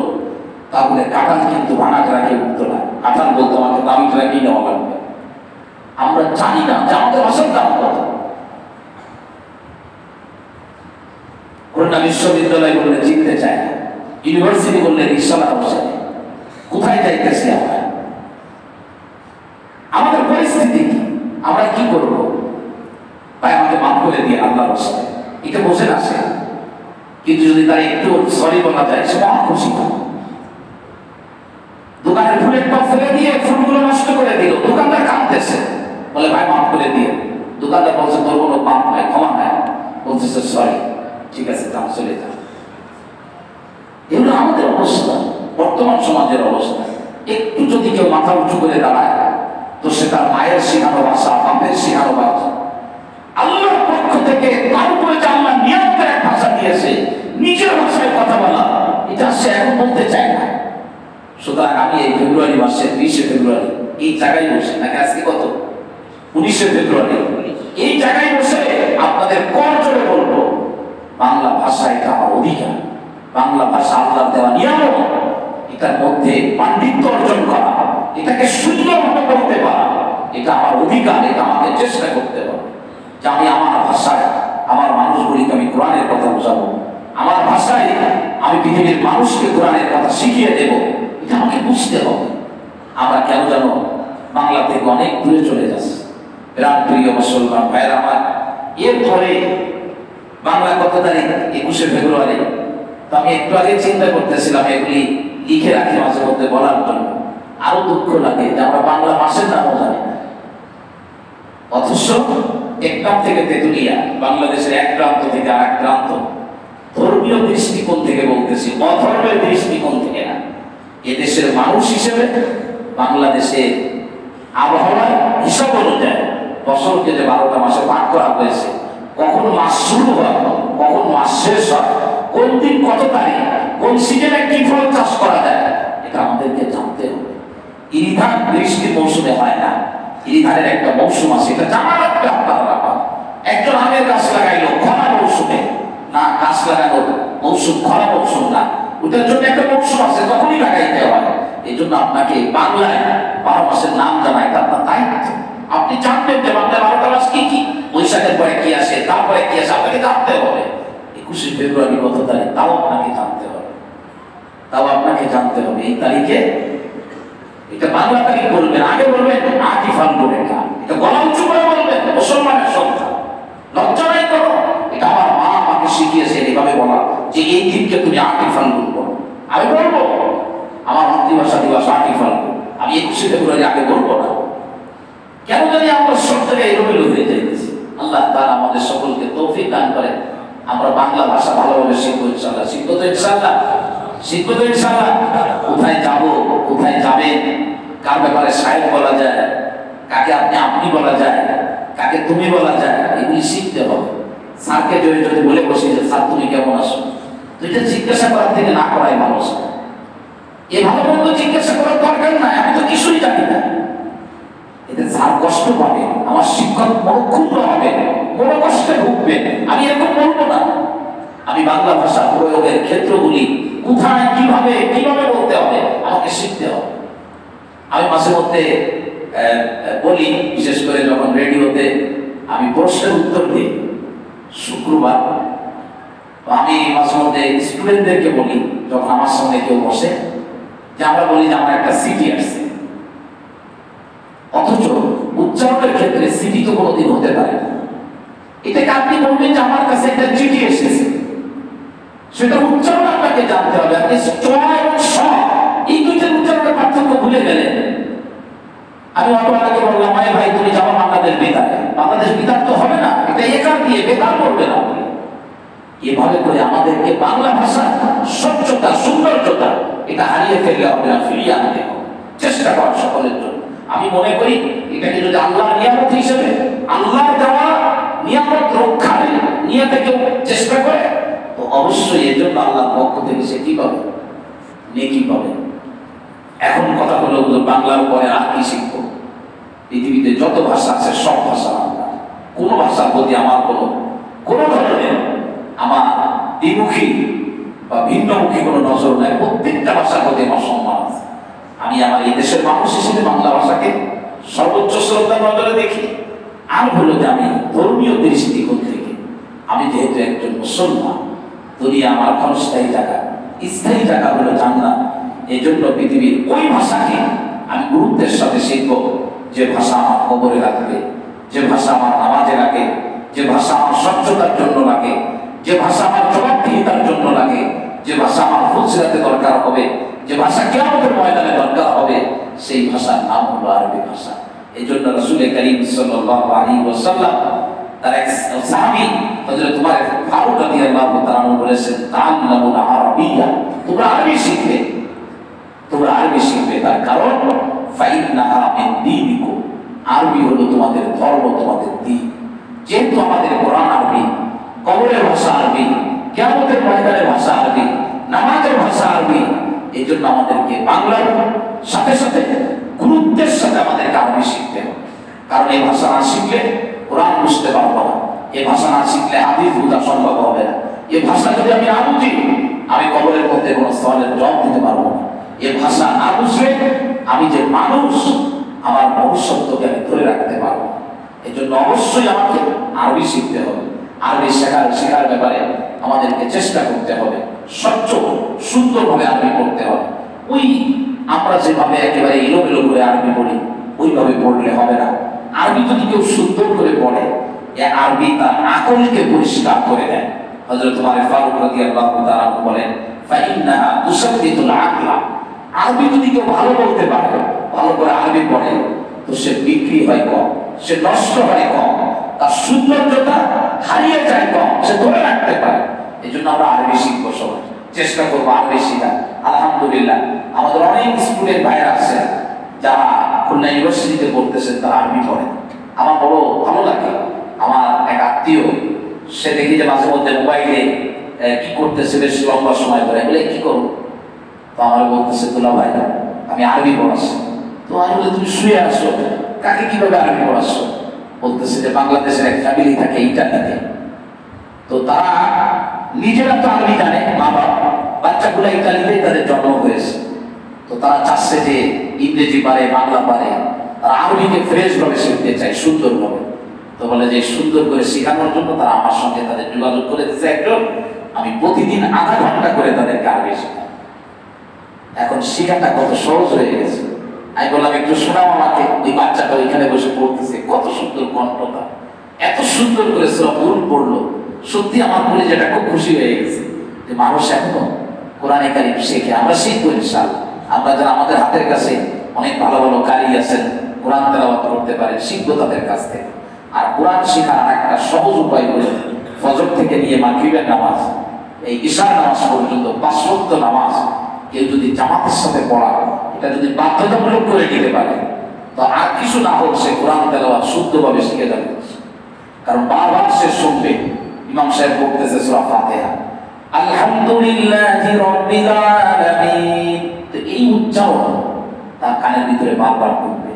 তাহলে কাঁঠাল কিন্তু ভাঙা রাখে উঠতো না। কাঁঠাল বলতো আমাকে দামি রাখি নেওয়া লাগবে। আমরা জানি না যে আমাদের ভাষার দাম কত। খুলনা বিশ্ববিদ্যালয় বললে জিততে চায় না, ইউনিভার্সিটি বললে রিক্সাওয়ালা বসে। কোথায় যাইতেছি আমরা? আমাদের পরিস্থিতি কি? আমরা কি করব? তাই আমাকে মাফ করে দিয়ে আল্লাহর রাস্তায় এটা বসে আসে, কিন্তু যদি তার একটু সরি বলা যায় সে মহা খুশি হয়। দোকানের ফুলের টপ ফেলে দিয়ে ফুলগুলো নষ্ট করে দিল, দোকানদার কাঁদতেছে, বলে ভাই মাফ করে দিয়ে। দোকানদার বলছে তোর কোনো পাপ নাই, ক্ষমা নাই। বলতেছে সরি, ঠিক আছে দাম চলে যান। এগুলো আমাদের অবস্থা, বর্তমান সমাজের অবস্থা। একটু যদি কেউ মাথা উঁচু করে দাঁড়ায় তো সে তার মায়ের শিখানো ভাষা, বাপের শিখানো ভাষা, আল্লাহর পক্ষ থেকে তার উপরে যে আল্লাহ নিয়ন্ত্রণের এক ভাষা দিয়েছে, নিজের ভাষায় কথা বলা, এটা সে এখন বলতে চায় না। সুতরাং আমি এই ফেব্রুয়ারি মাসের 20শে ফেব্রুয়ারি এই জায়গায় বসে, নাকি আজকে কত 19শে ফেব্রুয়ারি, এই জায়গায় বসে আপনাদের কর জোরে বলবো বাংলা ভাষা এটা আমার অধিকার। বাংলা ভাষা আল্লাহর দেওয়া নিয়ামত, এটার মধ্যে পাণ্ডিত্য অর্জন করা, এটাকে সুন্দরভাবে বলতে পারা, এটা আমার অধিকার। এটা আমাকে চেষ্টা করতে হবে যে আমি আমার ভাষায় আমার মানুষগুলিকে আমি কোরআনের কথা বোঝাবো, আমার ভাষায় আমি পৃথিবীর মানুষকে কোরআনের কথা শিখিয়ে দেব। এটা আমাকে বুঝতে হবে। আমরা কেন যেন বাংলা থেকে অনেক দূরে চলে যাচ্ছি। প্রাণ প্রিয় মুসলমান ভাইয়ের আমার, এরপরে বাংলা কত তারিখ? 21শে ফেব্রুয়ারি। তো আমি একটু আগে চিন্তা করতেছিলাম এগুলি লিখে রাখি মাঝে মধ্যে বলার জন্য। আরো দুঃখ লাগে যে আমরা বাংলা মাসের নামও জানি না, অথচ একদম থেকে তেতুলিয়া, বাংলাদেশের এক প্রান্ত থেকে আর এক প্রান্ত, ধর্মীয় দৃষ্টিকোণ থেকে বলতেছি, অধর্মের দৃষ্টিকোণ থেকে না, এদেশের মানুষ হিসেবে বাংলাদেশের আবহাওয়ার হিসাব অনুযায়ী বছরকে যে 12টা মাসে ভাগ করা হয়েছে, কখন মাস শুরু হয়, কখন মাস শেষ হয়, কোন দিন কত তারিখ, কোন সিজনে কি ফল চাষ করা যায়, এটা আমাদেরকে জানতে হবে। ইরিধান বৃষ্টির মৌসুমে হয় না, ইরিধানের একটা মৌসুম আছে, এটা জানার একটা আপনারা। একজন আমের গাছ লাগাইলো খরা মৌসুমে, না গাছ লাগানোর মৌসুম খরা মৌসুম না, ওটার জন্য একটা মৌসুম আছে, তখনই লাগাইতে হয়। এই জন্য আপনাকে বাংলায় 12 মাসের নাম জানা, এটা আপনার দায়িত্ব। আপনি জানবেন যে বাংলায় 12টা মাস কি কি, বৈশাখের পরে কি আসে, তারপরে কি আসে, আপনাকে জানতে হবে। 21শে ফেব্রুয়ারি কত তারিখ, তাও আপনাকে জানতে হবে, তাও আপনাকে জানতে হবে। এই তারিখে এটা বাংলা তারিখ বলবেন, আগে বলবেন আটি ফাল্গুন, এটা গলা উঁচু করে বলবেন, মুসলমানের সংখ্যা। লজ্জা নাই করো, এটা আমার মা আমাকে শিখিয়েছে এইভাবে বলা, যে এই দিনকে তুমি আটি ফাল্গুন বলো। আমি বলবো আমার মাতৃভাষা দিবস আটি ফাল্গুন, আমি 21শে ফেব্রুয়ারি আগে বলবো না। কেন জানি আমরা সব জায়গায় এলোমেলো হয়ে যাইতেছি। আল্লাহ তাআলা আমাদের সকলকে তৌফিক দান করেন, আমরা বাংলা ভাষা ভালোভাবে শিখবো ইনশাআল্লাহ। শিখবো তো ইনশাআল্লাহ, শিখবো তো ইনশাআল্লাহ। কোথায় যাব, কোথায় যাবেন, কার ব্যাপারে সাহেব বলা যায়, কাকে আপনি আপনি বলা যায়, কাকে তুমি বলা যায়, এগুলি শিখতে হবে। স্যারকে যদি বলে বসি যে স্যার তুমি কেমন আছো, তো এটা জিজ্ঞাসা করার থেকে না করাই ভালো। এ ভালো মন্দ জিজ্ঞাসা করার দরকার নাই, আমি তো কিছুই জানি না। এতে স্যার কষ্ট পাবে, আমার শিক্ষক বড় ক্ষুণ্ণ হবে, বড় কষ্টে ভুগবে। আমি এরকম বলবো না। আমি বাংলা ভাষা প্রয়োগের ক্ষেত্রগুলি কোথায় কিভাবে কিভাবে বলতে হবে আমাকে শিখতে হবে। আমি মাঝে মধ্যে বলি, বিশেষ করে যখন রেডিওতে আমি প্রশ্নের উত্তর দিই শুক্রবার, আমি মাঝে মধ্যে স্টুডেন্টদেরকে বলি, যখন আমার সঙ্গে কেউ বসে, যে আমরা বলি যে আমার একটা সিটি আসছে, অথচ উচ্চারণের ক্ষেত্রে সিটি তো কোনোদিন হতে পারে না। এটাকে আপনি বলবেন যে আমার কাছে একটা চিঠি এসেছে, সেটা উচ্চারণ আপনাকে জানতে হবে। আপনি চ এবং স এই দুইটার উচ্চারণের পার্থক্য ভুলে গেলেন। আমি অটোওয়ালাকে বললাম, ভাই তুমি যাবো বাংলাদেশ বেতার, বাংলাদেশ বেতার তো হবে না, এটা একার দিয়ে বেতার বলবেন আপনি। এভাবে করে আমাদেরকে বাংলা ভাষা স্বচ্ছতা সৌন্দর্যতা এটা হারিয়ে ফেললে হবে না, ফিরিয়ে আনতে হবে, চেষ্টা করা সকলের জন্য। আমি মনে করি এটাকে যদি আল্লাহর নিয়ামত হিসেবে, আল্লাহর দেওয়া নিয়ামত রক্ষার নিয়তে কেউ চেষ্টা করে, তো অবশ্যই এর জন্য আল্লাহর পক্ষ থেকে সে কি পাবে, নেকি পাবে। এখন কথা হলো বাংলার পরে আর কি শিখবো? পৃথিবীতে যত ভাষা আছে সব ভাষা বাংলা। কোনো ভাষার প্রতি আমার কোনো ধরনের আমার দ্বিমুখী বা ভিন্নমুখী কোনো নজর নাই। প্রত্যেকটা ভাষার প্রতি আমার সম্মান আছে। আমি আমার এই দেশের মানুষ হিসেবে বাংলা ভাষাকে সর্বোচ্চ শ্রদ্ধার নজরে দেখি। আর হলো যে আমি ধর্মীয় দৃষ্টিকোণ থেকে, আমি যেহেতু একজন মুসলমান, দুনিয়া আমার ক্ষণস্থায়ী জায়গা, স্থায়ী জায়গা হলো জান্নাত। এই জন্য পৃথিবীর ওই ভাষাকে আমি গুরুত্বের সাথে শিখব যে ভাষা আমার কবরে রাখবে, যে ভাষা আমার নামাজে রাখে, যে ভাষা আমার স্বচ্ছতার জন্য লাগে, যে ভাষা আমার জবাবদিহিতার জন্য লাগে, যে ভাষা আমার ফুলসিরাতে দরকার হবে, যে ভাষা কিয়ামতের ময়দানে দরকার হবে, সেই ভাষার নাম হলো আরবি ভাষা। এই জন্য রাসূল করিম সাল্লাল্লাহু আলাইহি ওয়াসাল্লাম তার এক সাহাবী হযরত উমর ফারুক রাদিয়াল্লাহু তাআলা বলেছেন, তাআল্লামুল আরাবিয়্যা, তোমরা আরবি শিখবে, তোমরা আরবি শিখবে। তার কারণ ফাইন্নাহা মিন দীনিকুম, আরবি হলো তোমাদের ধর্ম, তোমাদের দ্বীন। যেহেতু আমাদের কোরআন আরবি, কবরের ভাষা আরবি, কিয়ামতের ময়দানের ভাষা আরবি, নামাজের ভাষা আরবি, এই জন্য আমাদেরকে বাংলার সাথে সাথে গুরুত্বের সাথে আমাদেরকে আরবি শিখতে হবে। কারণ এই ভাষা না শিখলে কোরআন বুঝতে পারবো না, এই ভাষা না শিখলে হাদিস বোঝা সম্ভব হবে না। এই ভাষা যদি আমি না বুঝি, আমি কবরের মধ্যে কোনো সওয়ালের জবাব দিতে পারবো না। এই ভাষা না বুঝলে আমি যে মানুষ, আমার মনুষ্যত্বকে আমি ধরে রাখতে পারবো না। এই জন্য অবশ্যই আমাকে আরবি শিখতে হবে। আরবি শেখার ব্যাপারে আমাদেরকে চেষ্টা করতে হবে, স্বচ্ছ সুন্দরভাবে আরবি পড়তে হবে। ওই আমরা যেভাবে একেবারে এলোমেলো করে আরবি পড়ি ওইভাবে পড়লে হবে না। আরবি যদি কেউ সুন্দর করে পড়ে, এ আরবি তার আকলকে পরিষ্কার করে দেয়। হযরত ওমর ফারুক রাদিয়াল্লাহু তাআলা বলেন, ফাইন্নাহা তুসাদ্দিদুল আকলা। আরবি যদি কেউ ভালো বলতে পারে, ভালো করে আরবি পড়ে, তো সে বিক্রি হয় কম, সে নষ্ট হয় কম, তার সৌন্দর্যতা হারিয়ে যায় কম, সে ধরে রাখতে পারে। এই জন্য আমরা আরবি শিখবো, সবাই চেষ্টা করবো আরবি শেখা। আলহামদুলিল্লাহ আমাদের অনেক স্কুলের ভাইরা আছে যারা খুলনা ইউনিভার্সিটিতে পড়তেছেন, তারা আরবি পড়ে। আমার বড় ভালো লাগে। আমার এক আত্মীয়, সে দেখি যে মাঝে মধ্যে মোবাইলে কি করতেছে বেশ লম্বা সময় ধরে, বলে কি করো? তো আমার বলতেছে, তোলা ভাই আমি আরবি পড়াচ্ছি। তো আমি বলে, তুমি শুয়ে আসো, কাকে কিভাবে আরবি পড়াচ্ছ? বলতেছে যে বাংলাদেশের এক ফ্যামিলি থাকে ইটালিতে, তো তারা নিজেরা তো আরবি জানে, মা বাবা, বাচ্চাগুলো ইটালিতেই তাদের জন্ম হয়েছে, তো তারা চাচ্ছে যে ইংরেজি পারে, বাংলা পারে, তারা আরবিকে ফ্রেশ ভাবে শিখতে চায়, সুন্দর ভাবে। তো বলে যে সুন্দর করে শেখানোর জন্য তারা আমার সঙ্গে তাদের যোগাযোগ করে দিচ্ছে একজন, আমি প্রতিদিন আধা ঘন্টা করে তাদেরকে আরবি শেখাই। এখন শেখাটা কত সহজ হয়ে গেছে। আমি বললাম, একটু শোনাও আমাকে। ওই বাচ্চাটা ওইখানে বসে পড়তেছে, কত সুন্দর কণ্ঠটা, এত সুন্দর করে সূরা বুরুন পড়লো। সত্যি আমার বলে যেটা খুব খুশি হয়ে গেছে যে মানুষ এখনো কোরআনে কারিম শেখে। আমরা শিখবো ইনশাআল্লাহ। আমরা যারা আমাদের হাতের কাছে অনেক ভালো ভালো কারি আছেন, কোরআন তেলাওয়াত করতে পারে, শিখবো তাদের কাছ থেকে। আর কোরআন শেখার একটা সহজ উপায় হলো ফজর থেকে নিয়ে মাগরিবের নামাজ, এই ইশার নামাজ পর্যন্ত 5 ওয়াক্ত নামাজ কেউ যদি জামাতের সাথে পড়া, এটা যদি বাধ্যতামূলক করে নিতে পারে, তো আর কিছু না হোক সে কোরআন তেলাওয়াত শুদ্ধভাবে শিখে যাবে। কারণ বারবার সে শুনবে ইমাম সাহেব পড়তেছে সূরা ফাতিহা, আলহামদুলিল্লাহি রাব্বিল আলামিন, তো এই উচ্চারণ তার কানের ভিতরে বারবার ঢুকবে।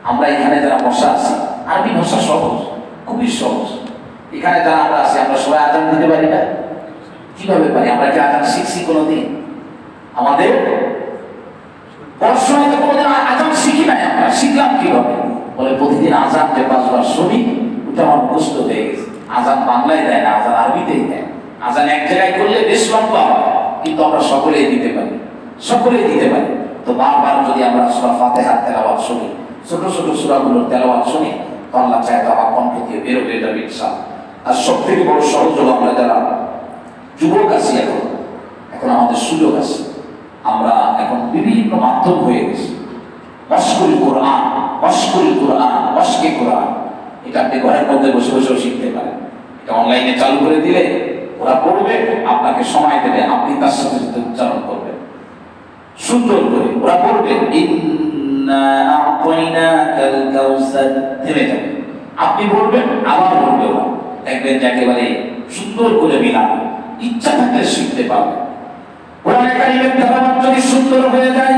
আমরা এখানে যারা বসা আছি, আরবি ভাষা সহজ, খুবই সহজ। এখানে যারা আমরা আছি, আমরা সবাই আজান দিতে পারি না? কিভাবে পারি? আমরা কি আজান শিখছি কোনোদিন? আমাদের পড়াশোনায় তো কোনোদিন আজান শিখি নাই। আমরা শিখলাম কিভাবে? বলে প্রতিদিন আজান যে 5 বার শুনি, ওটা আমার মুখস্থ হয়ে গেছে। আজান বাংলায় দেয় না, আজান আরবিতেই দেয়। আজান এক জায়গায় করলে বেশ লম্বা হয়, কিন্তু আমরা সকলেই দিতে পারি, সকলেই দিতে পারি। তো বারবার যদি আমরা সূরা ফাতিহার তেলাওয়াত শুনি, ছোট ছোট সূরাগুলোর তেলাওয়াত শুনি, তো আল্লাহ চায় তো আমার কণ্ঠ দিয়ে বের হয়ে যাবে ইনশাআল্লাহ। আর সবথেকে বড় সহজ হলো, আমরা যারা যুবক আছি, এখন আমাদের সুযোগ আছে। আমরা এখন বিভিন্ন মাধ্যম হয়ে গেছি, মশকুল কোরআন, মশকুল কোরআন, মশকে কোরআন, এটা আপনি ঘরের মধ্যে বসে বসেও শিখতে পারেন। এটা অনলাইনে চালু করে দিলে ওরা পড়বে, আপনাকে সময় দেবে, আপনি তার সাথে সাথে উচ্চারণ করবেন সুন্দর করে। ওরা পড়বে, ইন্না আ'তাইনাকাল কাউসার, থেমে যাবে, আপনি বলবেন, আবার বলবে, ওরা দেখবেন যে একেবারে সুন্দর করে মিলানো। ইচ্ছা থাকলে শিখতে পারবে। কোরআনে কারিমের তেলাওয়াত যদি সুন্দর হয়ে যায়,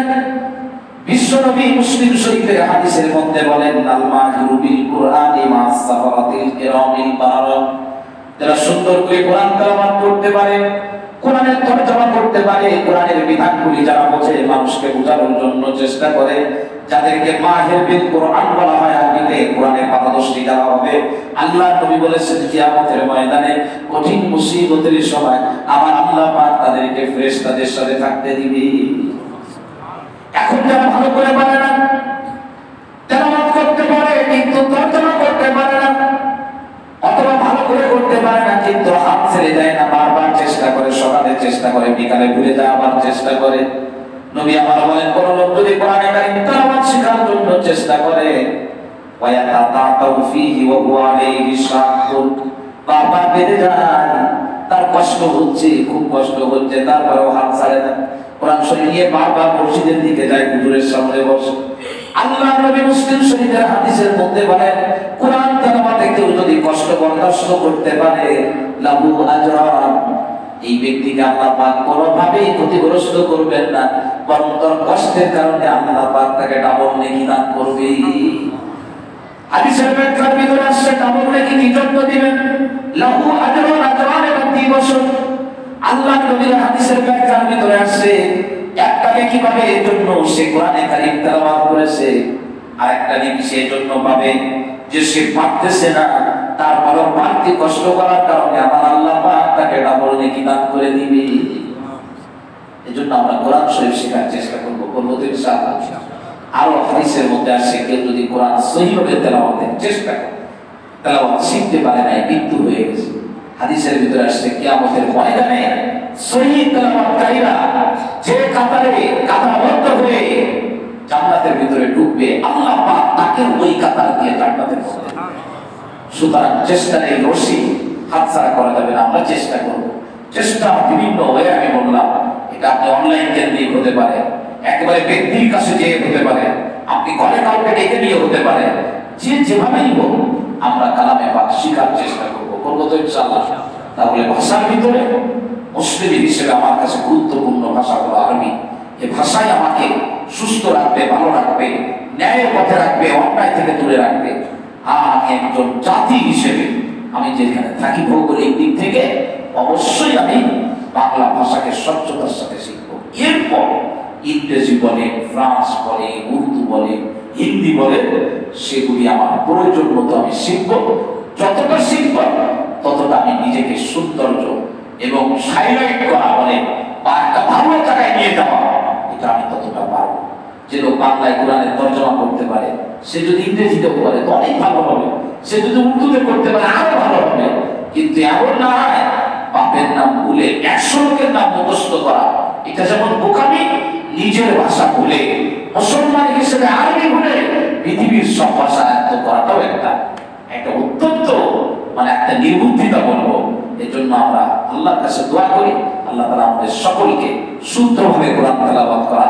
বিশ্বনবী মুসলিম শরীফের হাদিসের মধ্যে বলেন, আল মাহিরু বিল কুরআনি মা'আস সাফারাতিল কিরামিল বারারা, যারা সুন্দর করে কোরআন তেলাওয়াত করতে পারে, কোরআনের তরজমা করতে পারে, কোরআনের বিধানগুলি যারা বোঝে, মানুষকে বোঝানোর জন্য চেষ্টা করে, যাদেরকে মাহির বিল কুরআন বলা হয় আরবিতে, কোরআনের পারদর্শী যারা হবে, আল্লাহ নবী বলেছেন কিয়ামতের ময়দানে কঠিন মুসিবতের সময় আমার আল্লাহ পাক তাদেরকে ফেরেশতাদের সাথে থাকতে দিবে। এখন যারা ভালো করে পারে না, তেলাওয়াত করতে পারে কিন্তু তরজমা করতে পারে না, অথবা ভালো করে করতে পারে না কিন্তু হাত ছেড়ে দেয় না, বারবার চেষ্টা করে, সকালে চেষ্টা করে, বিকালে ভুলে যায়, আবার চেষ্টা করে। নবী আমার বলেন, কোন লোক যদি কোরআনে কারীম তেলাওয়াত শেখার জন্য চেষ্টা করে, ওয়ায়াতাতাউ ফীহি ওয়া হুয়া আলাইহি শাক্কুন, বারবার বেঁধে যায়, তার কষ্ট হচ্ছে, খুব কষ্ট হচ্ছে, তারপরেও হাত ছাড়ে না, কোরআন শরীফ নিয়ে বারবার মসজিদের দিকে যায়, হুজুরের সামনে বসে। আল্লাহ নবী মুসলিম শরীফের হাদিসের মধ্যে বলেন, কোরআন তেলাওয়াতে কেউ যদি কষ্ট বরদাস্ত করতে পারে, লাহু আজরান, এই ব্যক্তিকে আল্লাহ পাক কোনোভাবেই ক্ষতিগ্রস্ত করবেন না, বরং তার কষ্টের কারণে আল্লাহ পাক তাকে ডাবল নেকি দান করবে। হাদিসের ব্যাখ্যার ভিতরে আসছে ডাবল নেকি কি জন্য দিবেন, লাহু আজরান, আজরান এবং 2 বছর। আল্লাহ নবীর হাদিসের ব্যাখ্যার ভিতরে আসছে একটা নেকি পাবে এর জন্য সে কোরআনে কারীম তেলাওয়াত করেছে, আর একটা নেকি সে জন্য পাবে যে সে পারতেছে না, তারপরও বাড়তি কষ্ট করার কারণে আমার আল্লাহ পাক তাকে ডাবল নেকি দান করে দিবে। এজন্য আমরা কোরআন শরীফ শেখার চেষ্টা করবো তো ইনশাআল্লাহ। আরো হাদিসের মধ্যে আসে কেউ যদি কোরআন সহিভাবে তেলাওয়াতের চেষ্টা করে, তেলাওয়াত শিখতে পারে নাই, মৃত্যু হয়ে গেছে। হাদিসের ভিতরে আসছে কিয়ামতের ময়দানে সহিহ তেলাওয়াতকারীরা যে কাতারে কাতারবদ্ধ হয়ে জান্নাতের ভিতরে ঢুকবে, আল্লাহ পাক তাকে ওই কাতার দিয়ে জান্নাতের মধ্যে। সুতরাং চেষ্টার এই রশি হাতছাড়া করা যাবে না, আমরা চেষ্টা করব। চেষ্টা বিভিন্ন ওয়ে আমি বললাম, এটা আপনি অনলাইন কেন্দ্রিক হতে পারে, একেবারে ব্যক্তির কাছে যেয়ে হতে পারে, আপনি ঘরে কাউকে ডেকে নিয়ে হতে পারে, যে যেভাবেই হোক আমরা কালামে পাক শিখার চেষ্টা করবো তো ইনশাআল্লাহ। তাহলে ভাষার ভিতরে মুসলিম হিসেবে আমার কাছে গুরুত্বপূর্ণ ভাষা হলো আরবি। এই ভাষাই আমাকে সুস্থ রাখবে, ভালো রাখবে, ন্যায়ের পথে রাখবে, অন্যায় থেকে দূরে রাখবে। আর আমি একজন জাতি হিসেবে আমি যেখানে থাকি ভৌগোলিক দিক থেকে অবশ্যই আমি বাংলা ভাষাকে স্বচ্ছতার সাথে শিখব। এরপর ইংরেজি বলে, ফ্রান্স বলে, উর্দু বলে, হিন্দি বলে, সেগুলি আমার প্রয়োজন মতো আমি শিখব। যতটা শিখব ততটা আমি নিজেকে সৌন্দর্য এবং হাইলাইট করা বলে বা একটা ভালো জায়গায় নিয়ে যাওয়া, এটা আমি ততটা পারবো। যে লোক বাংলায় কোরআনের তর্জমা করতে পারে, সে যদি ইংরেজিতেও পারে তো অনেক ভালো হবে, সে যদি উর্দুতে করতে পারে আরো ভালো হবে। কিন্তু এমন না হয় বাপের নাম ভুলে 100 লোকের নাম মুখস্থ করা, এটা যেমন বোকামি, নিজের ভাষা ভুলে মুসলমান হিসেবে আরবি ভুলে পৃথিবীর সব ভাষা আয়ত্ত করাটাও একটা অত্যন্ত একটা নির্বুদ্ধিতা বলবো। এজন্য আমরা আল্লাহর কাছে দোয়া করি, আল্লাহ তাআলা আমাদের সকলকে শুদ্ধভাবে কোরআন তেলাওয়াত করা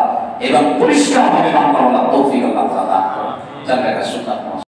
এবং পরিষ্কারভাবে বাংলা বলার তৌফিক আল্লাহ তাআলা দান করুন।